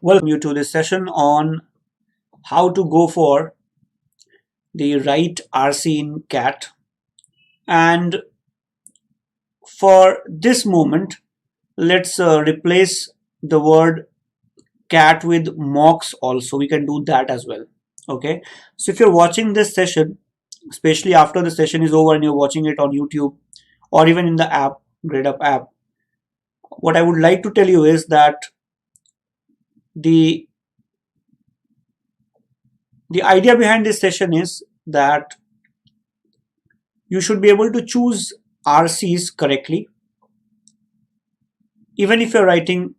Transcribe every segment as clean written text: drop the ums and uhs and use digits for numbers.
Welcome you to this session on how to go for the right RC in CAT. And for this moment, let's replace the word CAT with mocks also. We can do that as well. Okay. So if you're watching this session, especially after the session is over and you're watching it on YouTube or even in the app, Gradeup app, what I would like to tell you is that the idea behind this session is that you should be able to choose RCs correctly. Even if you're writing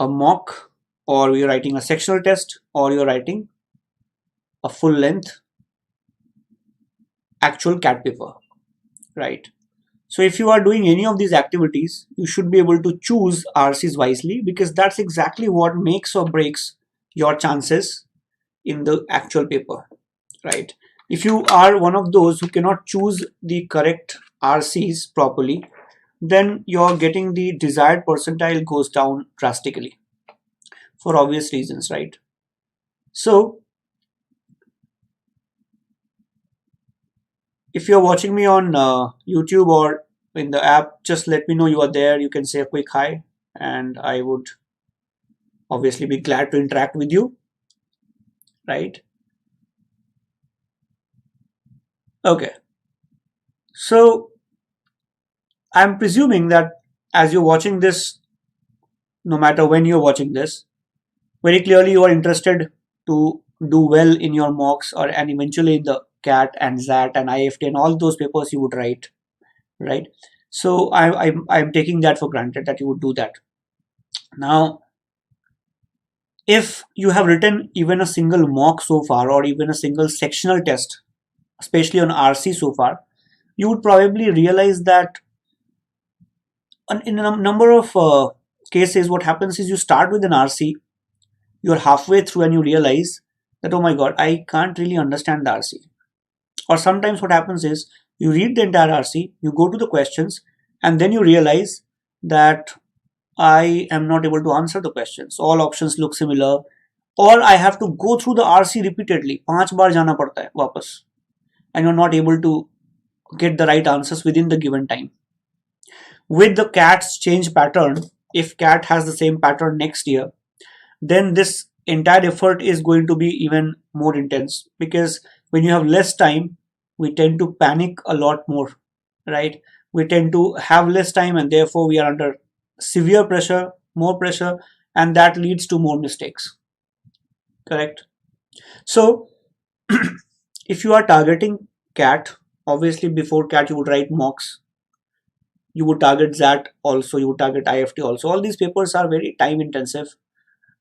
a mock or you're writing a sectional test or you're writing a full length actual CAT paper, right? So if you are doing any of these activities, you should be able to choose RCs wisely, because that's exactly what makes or breaks your chances in the actual paper, right? If you are one of those who cannot choose the correct RCs properly, then you're getting the desired percentile goes down drastically for obvious reasons, right? So if you're watching me on YouTube or in the app, just let me know you are there. You can say a quick hi and I would obviously be glad to interact with you, right? Okay. So I'm presuming that as you're watching this, no matter when you're watching this, very clearly you are interested to do well in your mocks and eventually in the CAT and ZAT and IFT and all those papers you would write, right? So I'm taking that for granted that you would do that. Now, if you have written even a single mock so far or even a single sectional test, especially on RC so far, you would probably realize that in a number of cases, what happens is you start with an RC, you're halfway through and you realize that, oh my God, I can't really understand the RC. Or sometimes what happens is you read the entire RC, you go to the questions, and then you realize that I am not able to answer the questions. All options look similar, or I have to go through the RC repeatedly. 5 बार जाना पड़ता है वापस, and you're not able to get the right answers within the given time. With the CAT's change pattern, if CAT has the same pattern next year, then this entire effort is going to be even more intense, because when you have less time, we tend to panic a lot more, right? We tend to have less time and therefore we are under severe pressure, more pressure, and that leads to more mistakes, correct? So if you are targeting CAT, obviously before CAT you would write mocks, you would target ZAT also, you would target IFT also. All these papers are very time intensive.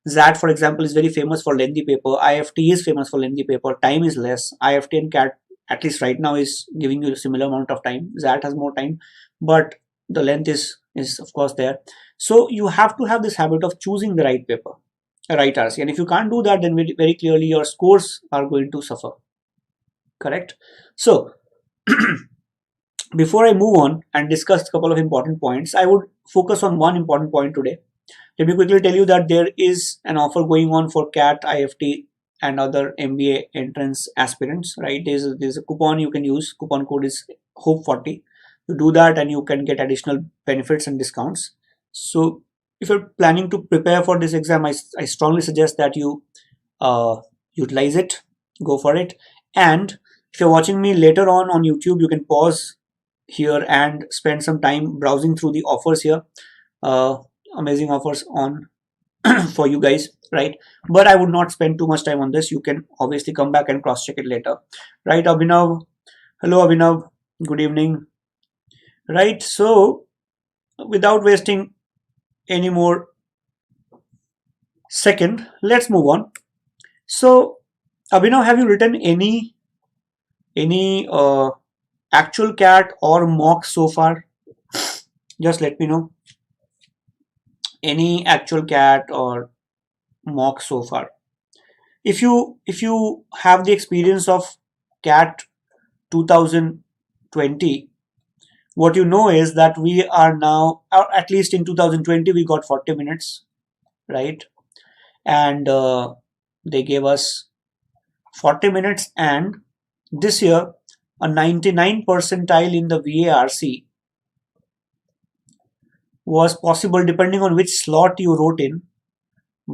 ZAT, for example, is very famous for lengthy paper. IFT is famous for lengthy paper. Time is less. IFT and CAT, at least right now, is giving you a similar amount of time. ZAT has more time, but the length is of course there. So you have to have this habit of choosing the right paper, a right RC. And if you can't do that, then very clearly your scores are going to suffer, correct? So before I move on and discuss a couple of important points, I would focus on one important point today. Let me quickly tell you that there is an offer going on for CAT, IFT, and other MBA entrance aspirants, right? There's a coupon you can use. Coupon code is HOPE40. You do that and you can get additional benefits and discounts. So if you're planning to prepare for this exam, I strongly suggest that you utilize it, go for it. And if you're watching me later on YouTube, you can pause here and spend some time browsing through the offers here. Amazing offers on for you guys, right? But I would not spend too much time on this. You can obviously come back and cross check it later, right? Abhinav, hello Abhinav, good evening, right? So without wasting any more second, let's move on. So Abhinav, have you written any actual CAT or mock so far? Just let me know. Any actual CAT or mock so far? If you have the experience of CAT 2020, what you know is that we are now, or at least in 2020 we got 40 minutes, right? and they gave us 40 minutes, and this year a 99 percentile in the VARC was possible depending on which slot you wrote in,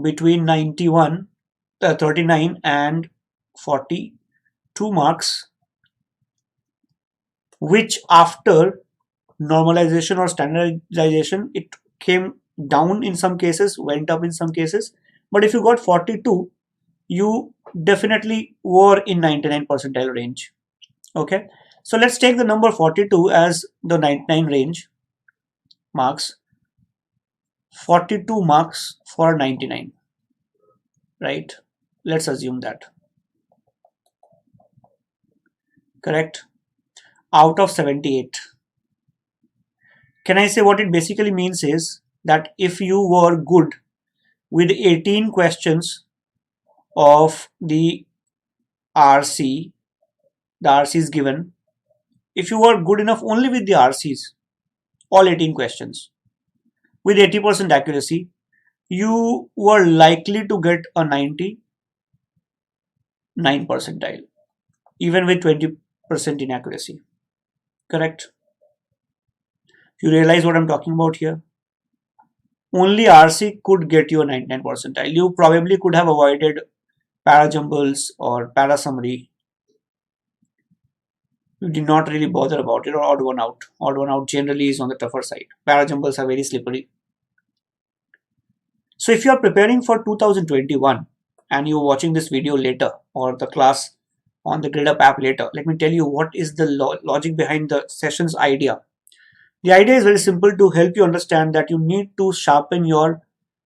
between 39 and 42 marks, which after normalization or standardization it came down in some cases, went up in some cases. But if you got 42, you definitely were in 99 percentile range. Okay, so let's take the number 42 as the 99 range marks. 42 marks for 99, right? Let's assume that. Correct? Out of 78. Can I say what it basically means is that if you were good with 18 questions of the RC, the RC is given. If you were good enough only with the RCs, all 18 questions, with 80% accuracy, you were likely to get a 99 percentile, even with 20% inaccuracy. Correct? You realize what I'm talking about here? Only RC could get you a 99 percentile. You probably could have avoided para jumbles or para summary. You did not really bother about it, or odd one out. Odd one out generally is on the tougher side. Para jumbles are very slippery. So if you are preparing for 2021 and you're watching this video later, or the class on the Gradeup app later, let me tell you what is the logic behind the session's idea. The idea is very simple, to help you understand that you need to sharpen your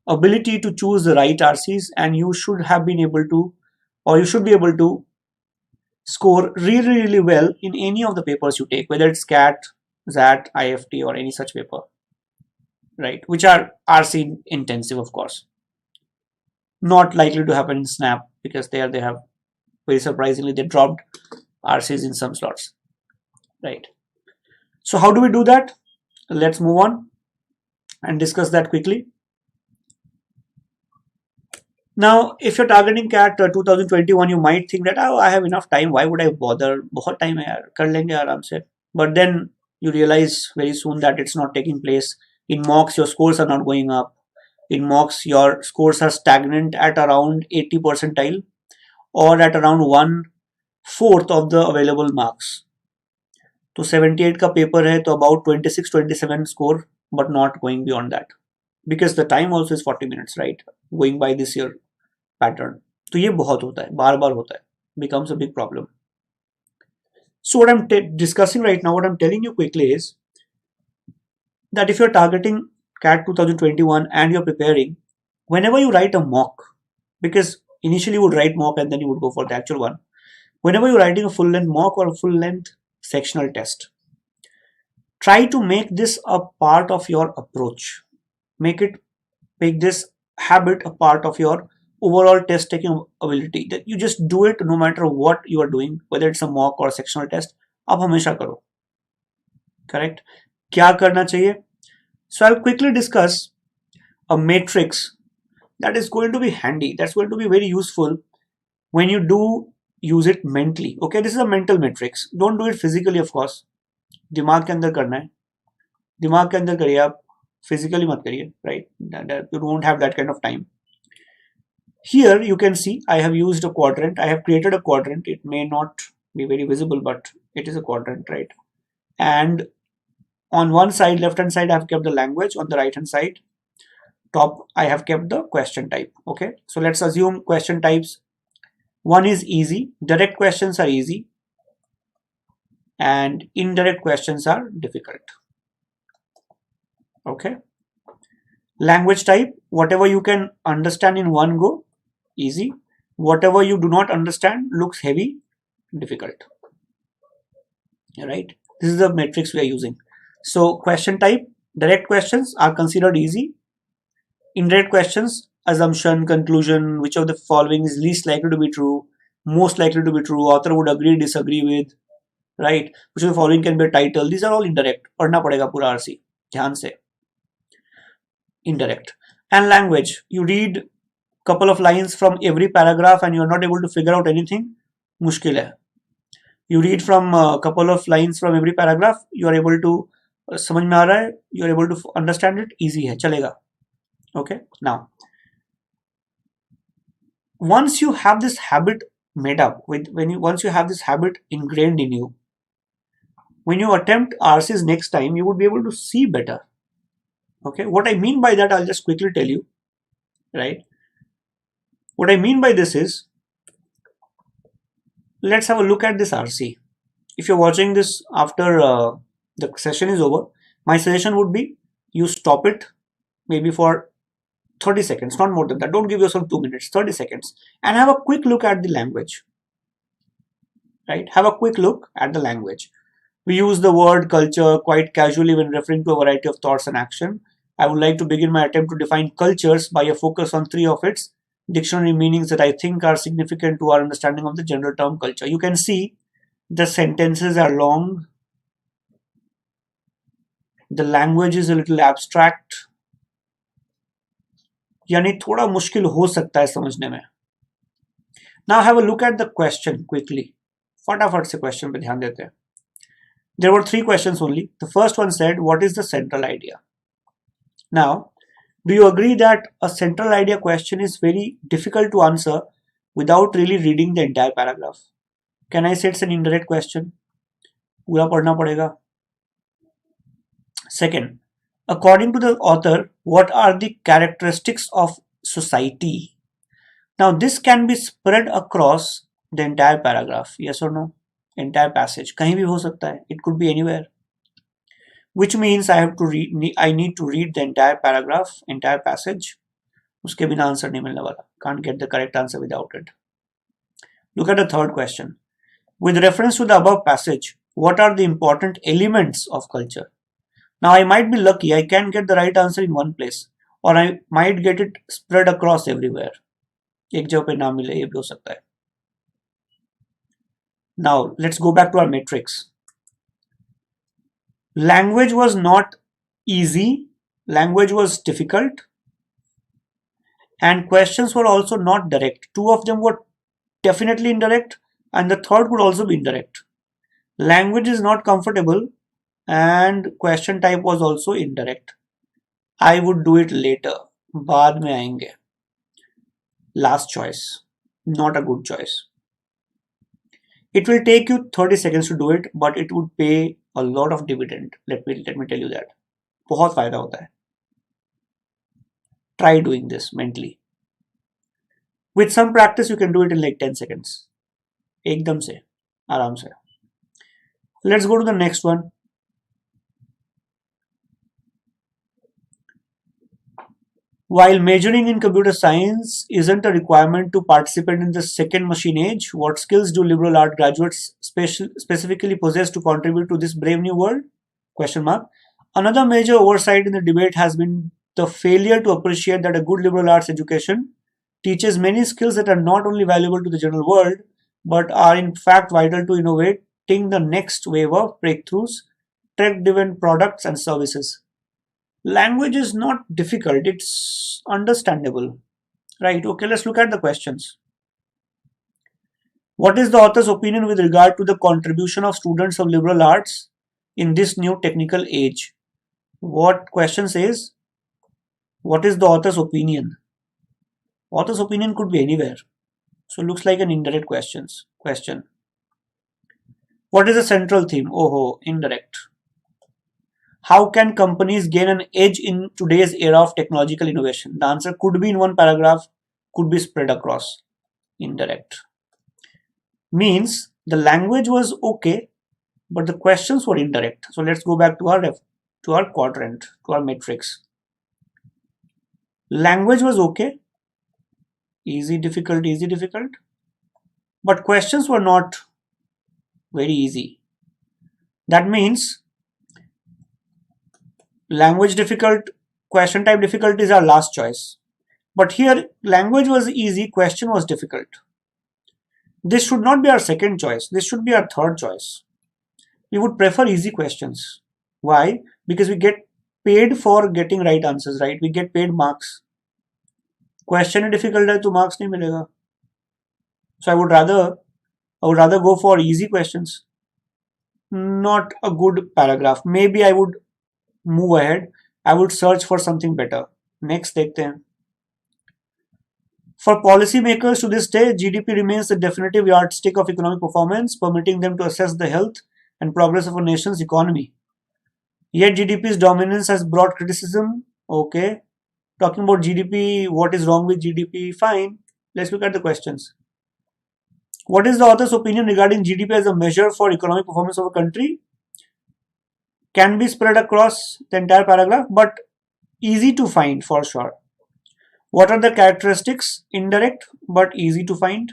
ability to choose the right RCs, and you should have been able to, or you should be able to score really well in any of the papers you take, whether it's CAT, ZAT, IFT, or any such paper, right? Which are RC intensive, of course. Not likely to happen in SNAP, because there they have, very surprisingly, they dropped RCs in some slots, right? So how do we do that? Let's move on and discuss that quickly. Now, if you're targeting CAT 2021, you might think that, oh, I have enough time, why would I bother? Bahut time hai yaar, kar lenge aaram se. But then you realize very soon that it's not taking place. In mocks, your scores are not going up. In mocks, your scores are stagnant at around 80 percentile, or at around 1/4 of the available marks. तो 78 का paper है, तो about 26-27 score, but not going beyond that, because the time also is 40 minutes, right? Going by this year pattern. तो ये बहुत होता है, बार बार होता है, becomes a big problem. So what I'm discussing right now, what I'm telling you quickly is that if you're targeting CAT 2021 and you're preparing, whenever you write a mock, because initially you would write mock and then you would go for the actual one, whenever you're writing a full-length mock or a full-length sectional test, try to make this a part of your approach. Make this habit a part of your overall test taking ability, that you just do it no matter what you are doing, whether it's a mock or a sectional test. आप हमेशा करो. Correct? क्या करना चाहिए? So I'll quickly discuss a matrix that is going to be handy, that's going to be very useful when you do use it mentally. Okay, this is a mental matrix. Don't do it physically, of course. दिमाग के अंदर करना है, दिमाग के अंदर करिए आप, physically मत करिए, right? You don't have that kind of time. Here you can see I have used a quadrant. I have created a quadrant. It may not be very visible, but it is a quadrant, right? And on one side, left hand side, I have kept the language. On the right hand side, top, I have kept the question type. Okay, so let's assume question types. One is easy, direct questions are easy, and indirect questions are difficult. Okay, language type, whatever you can understand in one go, easy. Whatever you do not understand looks heavy, difficult. Right, this is the matrix we are using. So question type, direct questions are considered easy. Indirect questions, assumption, conclusion, which of the following is least likely to be true, most likely to be true, author would agree, disagree with, right? Which of the following can be a title. These are all indirect. पढ़ना पड़ेगा पूरा RC, ध्यान से. Indirect. And language, you read couple of lines from every paragraph and you're not able to figure out anything, मुश्किल है. You read from a couple of lines from every paragraph, you are able to समझ में आ रहा है, you are able to understand it, easy है, चलेगा. Okay, now once you have this habit made up once you have this habit ingrained in you, when you attempt RCs next time, you would be able to see better. Okay, what I mean by that, I'll just quickly tell you, right? What I mean by this is, let's have a look at this RC. If you're watching this after the session is over, my suggestion would be you stop it maybe for 30 seconds, not more than that. Don't give yourself 2 minutes, 30 seconds, and have a quick look at the language, right? Have a quick look at the language. We use the word culture quite casually when referring to a variety of thoughts and action. I would like to begin my attempt to define cultures by a focus on 3 of its dictionary meanings that I think are significant to our understanding of the general term culture. You can see the sentences are long. The language is a little abstract. यानी थोड़ा मुश्किल हो सकता है समझने में. Now have a look at the question quickly. फटाफट से question पे ध्यान देते हैं. There were 3 questions only. The first one said, what is the central idea? Now, do you agree that a central idea question is very difficult to answer without really reading the entire paragraph? Can I say it's an indirect question? पूरा पढ़ना पड़ेगा. Second, according to the author, what are the characteristics of society? Now, this can be spread across the entire paragraph. Yes or no? Entire passage. कहीं भी हो सकता है. It could be anywhere. Which means I need to read the entire paragraph, entire passage. उसके बिना answer नहीं मिलने वाला. Can't get the correct answer without it. Look at the third question. With reference to the above passage, what are the important elements of culture? Now I might be lucky, I can get the right answer in one place, or I might get it spread across everywhere. एक जगह पे ना मिले, ये भी हो सकता है. Now let's go back to our matrix. Language was not easy, language was difficult, and questions were also not direct. 2 of them were definitely indirect, and the third could also be indirect. Language is not comfortable, and question type was also indirect. I would do it later. बाद में आएंगे. Last choice, not a good choice. It will take you 30 seconds to do it, but it would pay a lot of dividend. Let me tell you that. बहुत फायदा होता है. Try doing this mentally. With some practice, you can do it in like 10 seconds. एकदम से, आराम से. Let's go to the next one. While majoring in computer science isn't a requirement to participate in the second machine age, what skills do liberal art graduates specifically possess to contribute to this brave new world? Question mark. Another major oversight in the debate has been the failure to appreciate that a good liberal arts education teaches many skills that are not only valuable to the general world, but are in fact vital to innovating the next wave of breakthroughs, tech-driven products and services. Language is not difficult, it's understandable. Right, okay, let's look at the questions. What is the author's opinion with regard to the contribution of students of liberal arts in this new technical age? What question says, what is the author's opinion? Author's opinion could be anywhere. So it looks like an indirect question. What is the central theme? Oh, indirect. How can companies gain an edge in today's era of technological innovation? The answer could be in one paragraph, could be spread across. Indirect. Means the language was okay, but the questions were indirect. So let's go back to our quadrant, to our matrix. Language was okay, easy, difficult, but questions were not very easy. That means language difficult, question type difficult is our last choice. But here language was easy, question was difficult. This should not be our second choice. This should be our third choice. We would prefer easy questions. Why? Because we get paid for getting right answers, right? We get paid marks. Question he difficult है तो marks नहीं मिलेगा. सो I would rather go for easy questions. Not a good paragraph. Maybe I would move ahead. I would search for something better. Next देखते हैं. For policymakers to this day, GDP remains the definitive yardstick of economic performance, permitting them to assess the health and progress of a nation's economy. Yet GDP's dominance has brought criticism. Okay. Talking about GDP, what is wrong with GDP? Fine. Let's look at the questions. What is the author's opinion regarding GDP as a measure for economic performance of a country? Can be spread across the entire paragraph, but easy to find for sure. What are the characteristics? Indirect, but easy to find.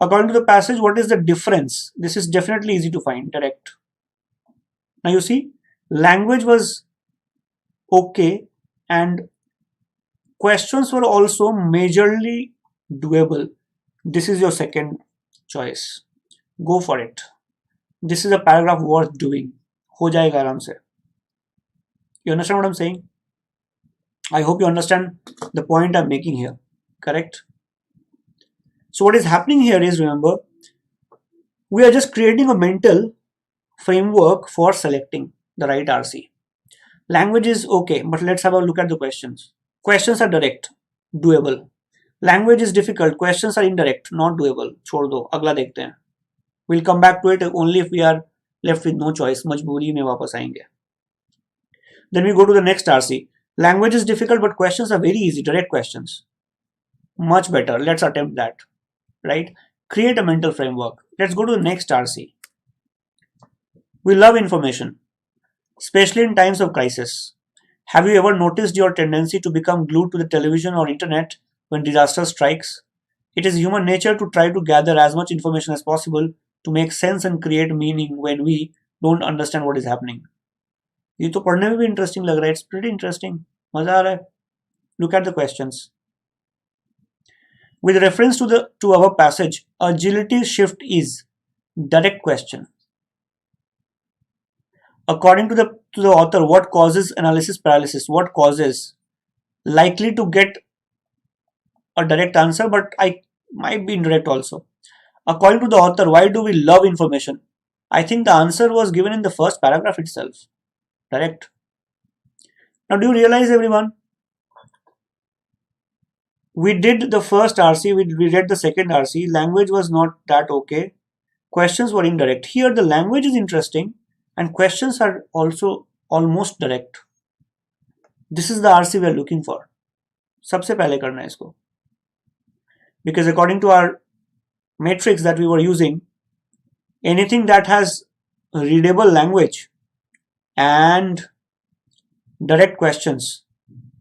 According to the passage, what is the difference? This is definitely easy to find. Direct. Now you see, language was okay and questions were also majorly doable. This is your second choice. Go for it. This is a paragraph worth doing. हो जाएगा आराम से. You understand what I'm saying? I hope you understand the point I'm making here. Correct? So what is happening here is, remember, we are just creating a mental framework for selecting the right RC. Language is okay, but let's have a look at the questions. Questions are direct, doable. Language is difficult, questions are indirect, not doable. छोड़ दो, अगला देखते हैं. We'll come back to it only if we are left with no choice. मजबूरी में वापस आएंगे. Then we go to the next RC. Language is difficult, but questions are very easy, direct questions. Much better. Let's attempt that. Right? Create a mental framework. Let's go to the next RC. We love information, especially in times of crisis. Have you ever noticed your tendency to become glued to the television or internet when disaster strikes? It is human nature to try to gather as much information as possible to make sense and create meaning when we don't understand what is happening. ये तो पढ़ने में भी interesting लग रहा है. It's pretty interesting. मजा आ रहा है. Look at the questions. With reference to our passage, agility shift is direct question. According to the author, what causes analysis paralysis? What causes? Likely to get a direct answer, but I might be indirect also. According to the author, why do we love information? I think the answer was given in the first paragraph itself. Direct. Now do you realize, everyone? We did the first RC, we read the second RC. Language was not that okay. Questions were indirect. Here the language is interesting and questions are also almost direct. This is the RC we are looking for. सबसे पहले करना है इसको. Because according to our matrix that we were using, anything that has readable language and direct questions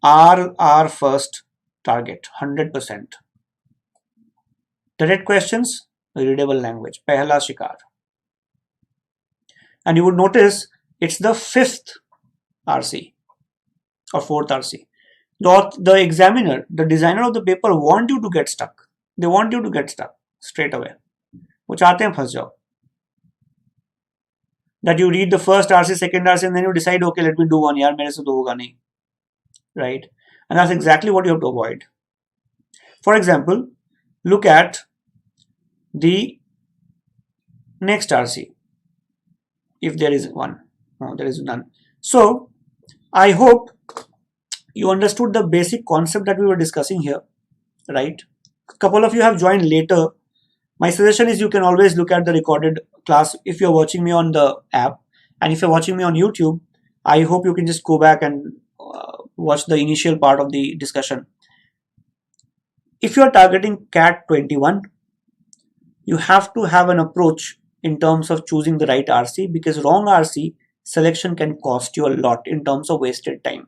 are our first target, 100%. Direct questions, readable language, pehla shikar. And you would notice it's the fifth RC or fourth RC. The examiner, the designer of the paper want you to get stuck. They want you to get stuck straight away. वो चाहते हैं फंस जाओ. That you read the first RC, second RC, and then you decide, okay, let me do one. यार मेरे से तो होगा नहीं. Right? And that's exactly what you have to avoid. For example, look at the next RC. If there is one. No, there is none. So, I hope you understood the basic concept that we were discussing here. Right? A couple of you have joined later. My suggestion is you can always look at the recorded class if you're watching me on the app. And if you're watching me on YouTube, I hope you can just go back and watch the initial part of the discussion. If you're targeting CAT 21, you have to have an approach in terms of choosing the right RC, because wrong RC selection can cost you a lot in terms of wasted time.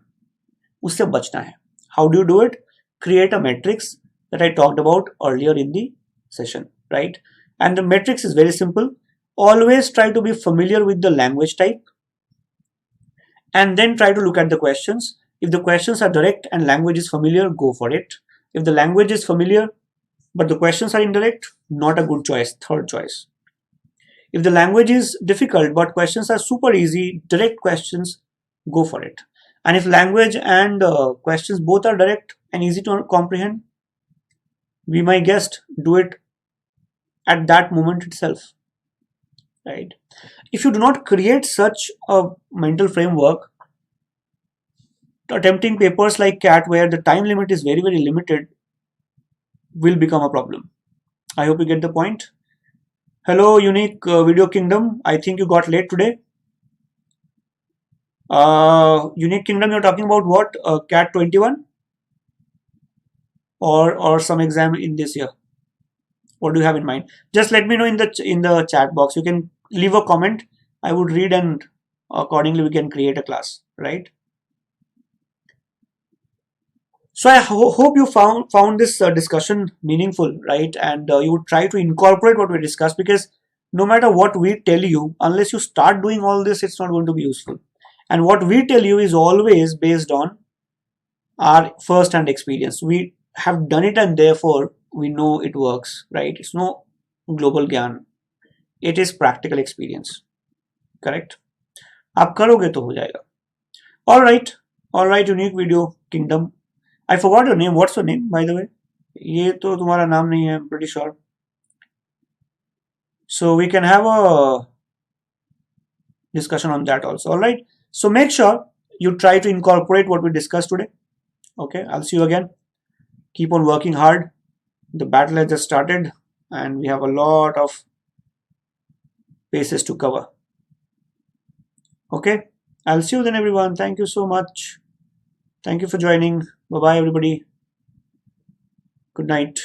उससे बचना है. How do you do it? Create a matrix that I talked about earlier in the session, right? And the matrix is very simple. Always try to be familiar with the language type and then try to look at the questions. If the questions are direct and language is familiar, go for it. If the language is familiar but the questions are indirect, not a good choice, third choice. If the language is difficult but questions are super easy, direct questions, go for it. And if language and questions both are direct and easy to comprehend, we, my guest, do it at that moment itself, right? If you do not create such a mental framework, attempting papers like CAT where the time limit is very, very limited will become a problem. I hope you get the point. Hello, Unique Video Kingdom. I think you got late today. Unique Kingdom, you're talking about what? CAT 21 or some exam in this year? What do you have in mind? Just let me know in the chat box. You can leave a comment. I would read, and accordingly we can create a class, right? So I hope you found this discussion meaningful, right? And you would try to incorporate what we discussed, because no matter what we tell you, unless you start doing all this, it's not going to be useful. And what we tell you is always based on our first-hand experience. We have done it, and therefore we know it works, right? It's no global gyan. It is practical experience, correct? आप करोगे तो हो जाएगा. All right, Unique Video Kingdom. I forgot your name. What's your name, by the way? ये तो तुम्हारा नाम नहीं है, I'm pretty sure. So we can have a discussion on that also. All right. So make sure you try to incorporate what we discussed today. Okay. I'll see you again. Keep on working hard. The battle has just started, and we have a lot of bases to cover. Okay. I'll see you then, everyone. Thank you so much. Thank you for joining. Bye-bye, everybody. Good night.